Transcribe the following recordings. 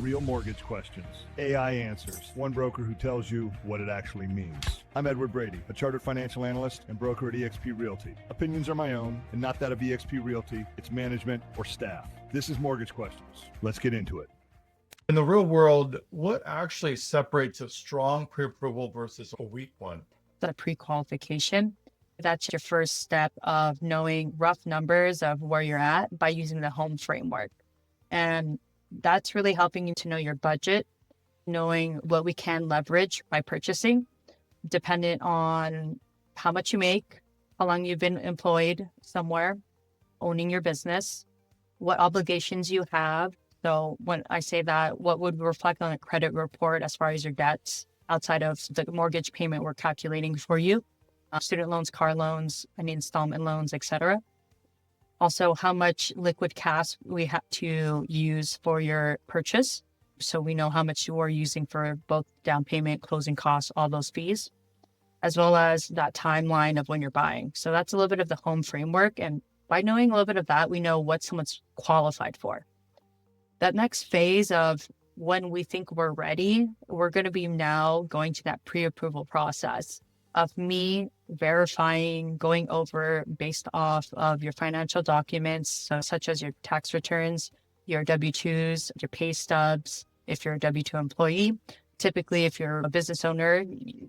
Real mortgage questions. AI answers. One broker who tells you what it actually means. I'm Edward Brady, a chartered financial analyst and broker at eXp Realty. Opinions are my own and not that of eXp Realty, its management or staff. This is Mortgage Questions. Let's get into it. In the real world, what actually separates a strong pre-approval versus a weak one? The pre-qualification. That's your first step of knowing rough numbers of where you're at by using the home framework. And that's really helping you to know your budget, knowing what we can leverage by purchasing, dependent on how much you make, how long you've been employed somewhere, owning your business, what obligations you have. So when I say that, what would reflect on a credit report as far as your debts outside of the mortgage payment we're calculating for you, student loans, car loans, any installment loans, etc. Also, how much liquid cash we have to use for your purchase. So we know how much you are using for both down payment, closing costs, all those fees, as well as that timeline of when you're buying. So that's a little bit of the home framework. And by knowing a little bit of that, we know what someone's qualified for. That next phase of when we think we're ready, we're going to be now going to that pre-approval process of me verifying, going over based off of your financial documents, so such as your tax returns, your W-2s, your pay stubs, if you're a W-2 employee. Typically, if you're a business owner,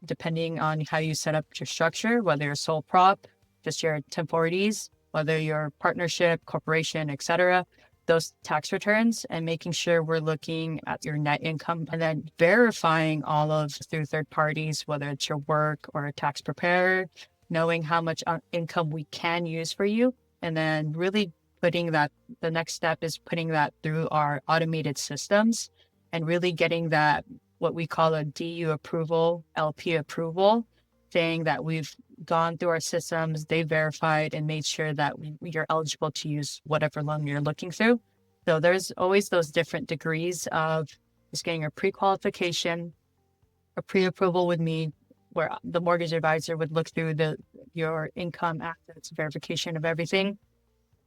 depending on how you set up your structure, whether you're sole prop, just your 1040s, whether you're partnership, corporation, etc., those tax returns, and making sure we're looking at your net income and then verifying all of through third parties, whether it's your work or a tax preparer, knowing how much income we can use for you. And then really putting that, the next step is putting that through our automated systems and really getting that, what we call a DU approval, LP approval, saying that we've gone through our systems, they verified and made sure that you're eligible to use whatever loan you're looking through. So there's always those different degrees of just getting a pre-qualification, a pre-approval with me, where the mortgage advisor would look through your income, assets, verification of everything.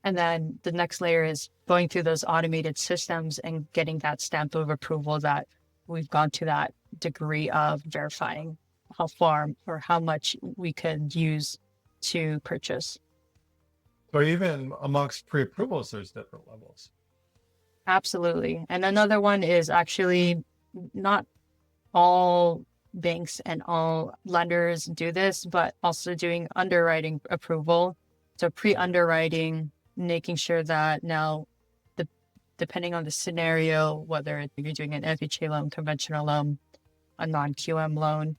And then the next layer is going through those automated systems and getting that stamp of approval that we've gone to that degree of verifying how far or how much we could use to purchase. So even amongst pre-approvals, there's different levels. Absolutely. And another one is actually not all banks and all lenders do this, but also doing underwriting approval. So pre-underwriting, making sure that now, depending on the scenario, whether you're doing an FHA loan, conventional loan, a non-QM loan,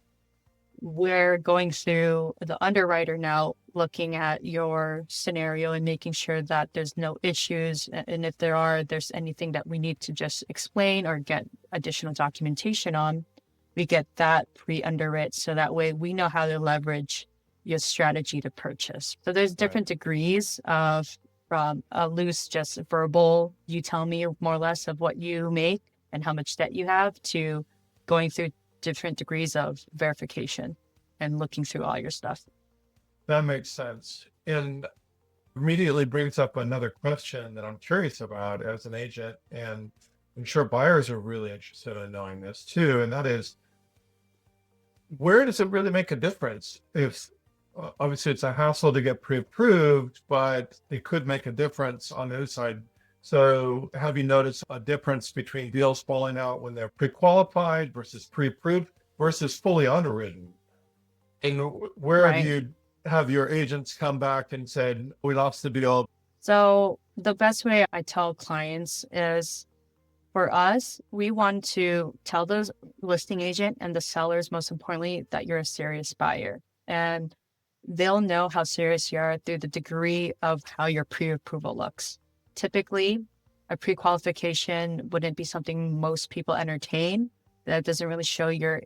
we're going through the underwriter now, looking at your scenario and making sure that there's no issues. And if there's anything that we need to just explain or get additional documentation on, we get that pre-underwritten. So that way we know how to leverage your strategy to purchase. So there's different degrees of from a loose, just verbal, you tell me more or less of what you make and how much debt you have, to going through different degrees of verification and looking through all your stuff. That makes sense. And immediately brings up another question that I'm curious about as an agent, and I'm sure buyers are really interested in knowing this too. And that is, where does it really make a difference? If obviously it's a hassle to get pre-approved, but it could make a difference on the other side. So have you noticed a difference between deals falling out when they're pre-qualified versus pre-approved versus fully underwritten? And where have your agents come back and said, we lost the deal? So the best way I tell clients is, for us, we want to tell those listing agent and the sellers, most importantly, that you're a serious buyer. And they'll know how serious you are through the degree of how your pre-approval looks. Typically, a pre-qualification wouldn't be something most people entertain. That doesn't really show you're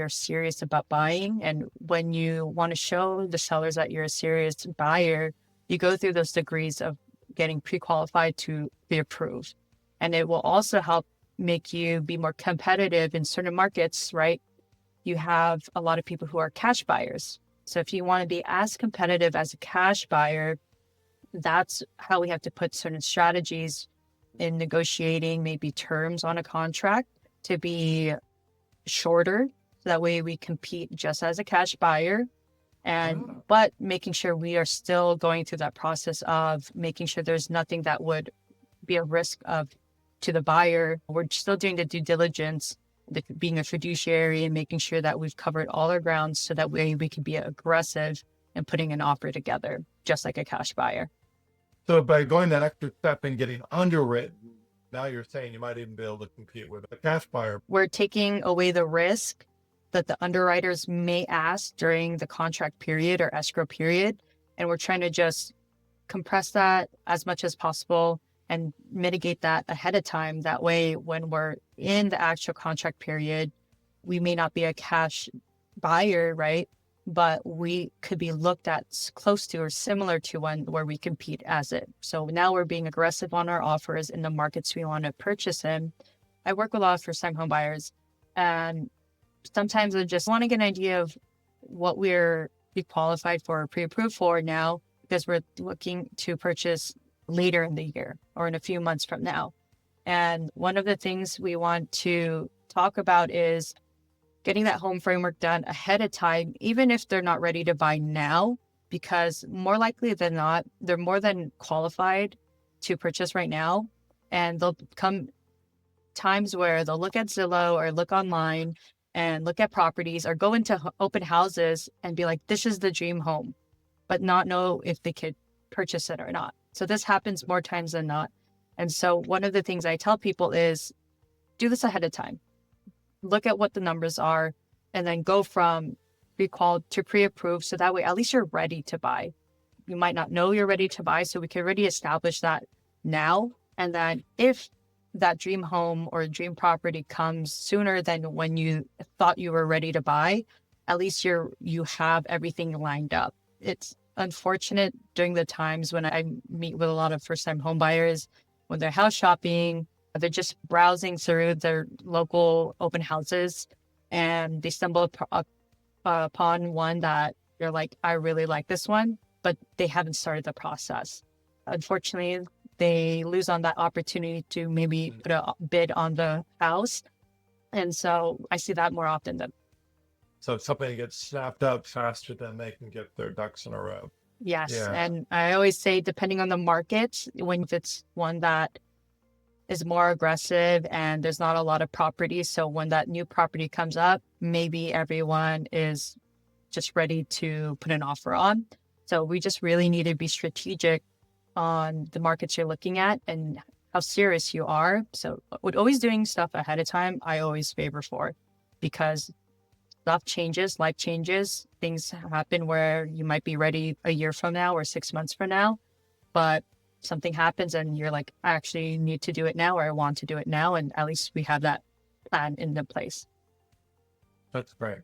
serious about buying. And when you want to show the sellers that you're a serious buyer, you go through those degrees of getting pre-qualified to be approved. And it will also help make you be more competitive in certain markets, right? You have a lot of people who are cash buyers. So if you want to be as competitive as a cash buyer, that's how we have to put certain strategies in negotiating maybe terms on a contract to be shorter. So that way we compete just as a cash buyer. And but making sure we are still going through that process of making sure there's nothing that would be a risk of to the buyer. We're still doing the due diligence, being a fiduciary and making sure that we've covered all our grounds so that way we can be aggressive and putting an offer together, just like a cash buyer. So by going that extra step and getting underwritten, now you're saying you might even be able to compete with a cash buyer. We're taking away the risk that the underwriters may ask during the contract period or escrow period. And we're trying to just compress that as much as possible and mitigate that ahead of time. That way, when we're in the actual contract period, we may not be a cash buyer, right? But we could be looked at close to or similar to one where we compete as it. So now we're being aggressive on our offers in the markets we want to purchase in. I work with a lot of first-time home buyers, and sometimes I just want to get an idea of what we're qualified for or pre-approved for now, because we're looking to purchase later in the year or in a few months from now. And one of the things we want to talk about is getting that home framework done ahead of time, even if they're not ready to buy now, because more likely than not, they're more than qualified to purchase right now. And there'll come times where they'll look at Zillow or look online and look at properties or go into open houses and be like, this is the dream home, but not know if they could purchase it or not. So this happens more times than not. And so one of the things I tell people is do this ahead of time. Look at what the numbers are and then go from pre-qual to pre-approved. So that way, at least you're ready to buy. You might not know you're ready to buy. So we can already establish that now. And then if that dream home or dream property comes sooner than when you thought you were ready to buy, at least you have everything lined up. It's unfortunate during the times when I meet with a lot of first-time home buyers, when they're house shopping, they're just browsing through their local open houses and they stumble upon one that you're like, I really like this one, but they haven't started the process. Unfortunately, they lose on that opportunity to maybe put a bid on the house. And so I see that more often than. So somebody gets snapped up faster than they can get their ducks in a row. Yes. Yeah. And I always say, depending on the market, if it's one that is more aggressive and there's not a lot of property. So when that new property comes up, maybe everyone is just ready to put an offer on. So we just really need to be strategic on the markets you're looking at and how serious you are. So with always doing stuff ahead of time, I always favor for, because stuff changes, life changes, things happen where you might be ready a year from now or 6 months from now, but something happens and you're like, I actually need to do it now, or I want to do it now. And at least we have that plan in the place. That's great.